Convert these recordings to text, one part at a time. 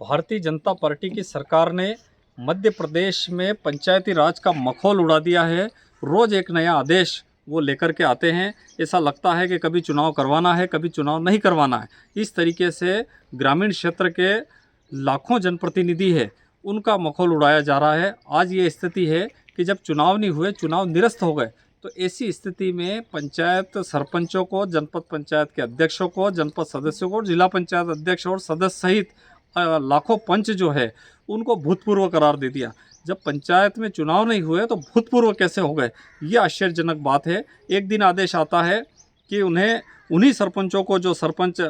Bharatiya Janata party की सरकार ने मध्य प्रदेश में पंचायती राज का मखौल उड़ा दिया है। रोज़ एक नया आदेश वो लेकर के आते हैं। ऐसा लगता है कि कभी चुनाव करवाना है, कभी चुनाव नहीं करवाना है। इस तरीके से ग्रामीण क्षेत्र के लाखों जनप्रतिनिधि है, उनका मखौल उड़ाया जा रहा है। आज ये स्थिति है कि जब चुनाव नहीं हुए, चुनाव निरस्त हो गए, तो ऐसी स्थिति में पंचायत सरपंचों को, जनपद पंचायत के अध्यक्षों को, जनपद सदस्यों को, जिला पंचायत अध्यक्ष और सदस्य सहित लाखों पंच जो है उनको भूतपूर्व करार दे दिया। जब पंचायत में चुनाव नहीं हुए तो भूतपूर्व कैसे हो गए, ये आश्चर्यजनक बात है। एक दिन आदेश आता है कि उन्हें उन्हीं सरपंचों को, जो सरपंच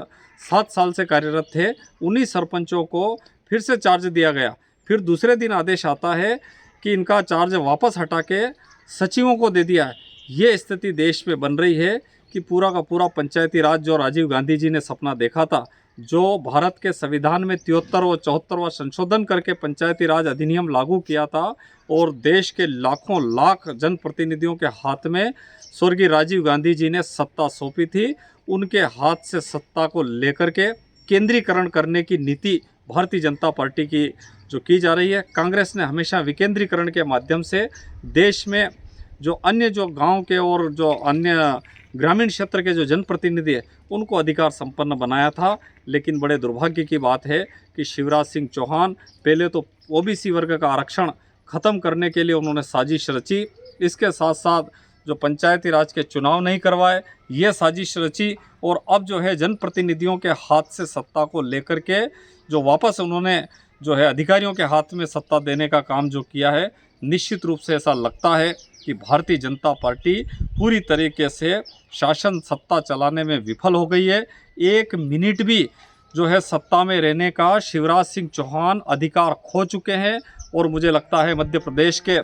7 साल से कार्यरत थे, उन्हीं सरपंचों को फिर से चार्ज दिया गया। फिर दूसरे दिन आदेश आता है कि इनका चार्ज वापस हटा के सचिवों को दे दिया है। ये स्थिति देश में बन रही है कि पूरा का पूरा पंचायती राज जो राजीव गांधी जी ने सपना देखा था, जो भारत के संविधान में 73 और 74वां संशोधन करके पंचायती राज अधिनियम लागू किया था और देश के लाखों लाख जनप्रतिनिधियों के हाथ में स्वर्गीय राजीव गांधी जी ने सत्ता सौंपी थी, उनके हाथ से सत्ता को लेकर के केंद्रीकरण करने की नीति भारतीय जनता पार्टी की जो की जा रही है। कांग्रेस ने हमेशा विकेंद्रीकरण के माध्यम से देश में जो गांव के और जो अन्य ग्रामीण क्षेत्र के जो जनप्रतिनिधि है उनको अधिकार संपन्न बनाया था। लेकिन बड़े दुर्भाग्य की बात है कि शिवराज सिंह चौहान पहले तो ओबीसी वर्ग का आरक्षण ख़त्म करने के लिए उन्होंने साजिश रची, इसके साथ साथ जो पंचायती राज के चुनाव नहीं करवाए, ये साजिश रची, और अब जो है जनप्रतिनिधियों के हाथ से सत्ता को लेकर के जो वापस उन्होंने जो है अधिकारियों के हाथ में सत्ता देने का काम जो किया है, निश्चित रूप से ऐसा लगता है कि भारतीय जनता पार्टी पूरी तरीके से शासन सत्ता चलाने में विफल हो गई है। एक मिनट भी जो है सत्ता में रहने का शिवराज सिंह चौहान अधिकार खो चुके हैं। और मुझे लगता है मध्य प्रदेश के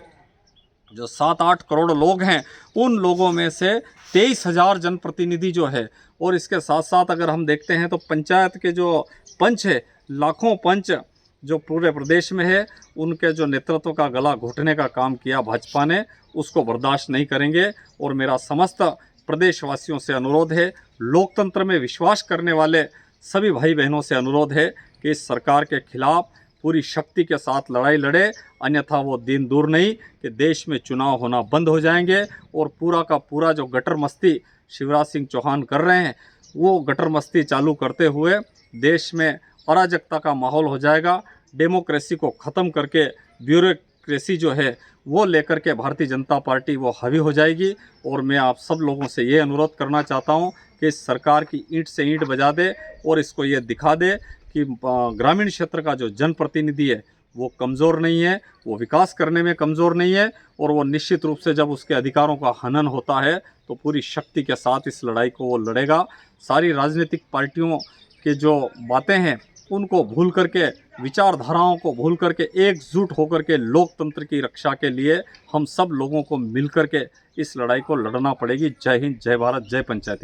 जो 7-8 करोड़ लोग हैं, उन लोगों में से 23,000 जनप्रतिनिधि जो है, और इसके साथ साथ अगर हम देखते हैं तो पंचायत के जो पंच है, लाखों पंच जो पूरे प्रदेश में है, उनके जो नेतृत्व का गला घोटने का काम किया भाजपा ने, उसको बर्दाश्त नहीं करेंगे। और मेरा समस्त प्रदेशवासियों से अनुरोध है, लोकतंत्र में विश्वास करने वाले सभी भाई बहनों से अनुरोध है कि इस सरकार के खिलाफ पूरी शक्ति के साथ लड़ाई लड़े, अन्यथा वो दिन दूर नहीं कि देश में चुनाव होना बंद हो जाएंगे। और पूरा का पूरा जो गटर मस्ती शिवराज सिंह चौहान कर रहे हैं, वो गटर मस्ती चालू करते हुए देश में अराजकता का माहौल हो जाएगा। डेमोक्रेसी को ख़त्म करके ब्यूरोक्रेसी जो है वो लेकर के भारतीय जनता पार्टी वो हावी हो जाएगी। और मैं आप सब लोगों से ये अनुरोध करना चाहता हूँ कि इस सरकार की ईंट से ईंट बजा दे और इसको ये दिखा दे कि ग्रामीण क्षेत्र का जो जनप्रतिनिधि है वो कमज़ोर नहीं है, वो विकास करने में कमज़ोर नहीं है। और वो निश्चित रूप से जब उसके अधिकारों का हनन होता है तो पूरी शक्ति के साथ इस लड़ाई को वो लड़ेगा। सारी राजनीतिक पार्टियों के जो बातें हैं उनको भूल करके, विचारधाराओं को भूल करके, एकजुट होकर के लोकतंत्र की रक्षा के लिए हम सब लोगों को मिलकर के इस लड़ाई को लड़ना पड़ेगी। जय हिंद, जय भारत, जय पंचायती।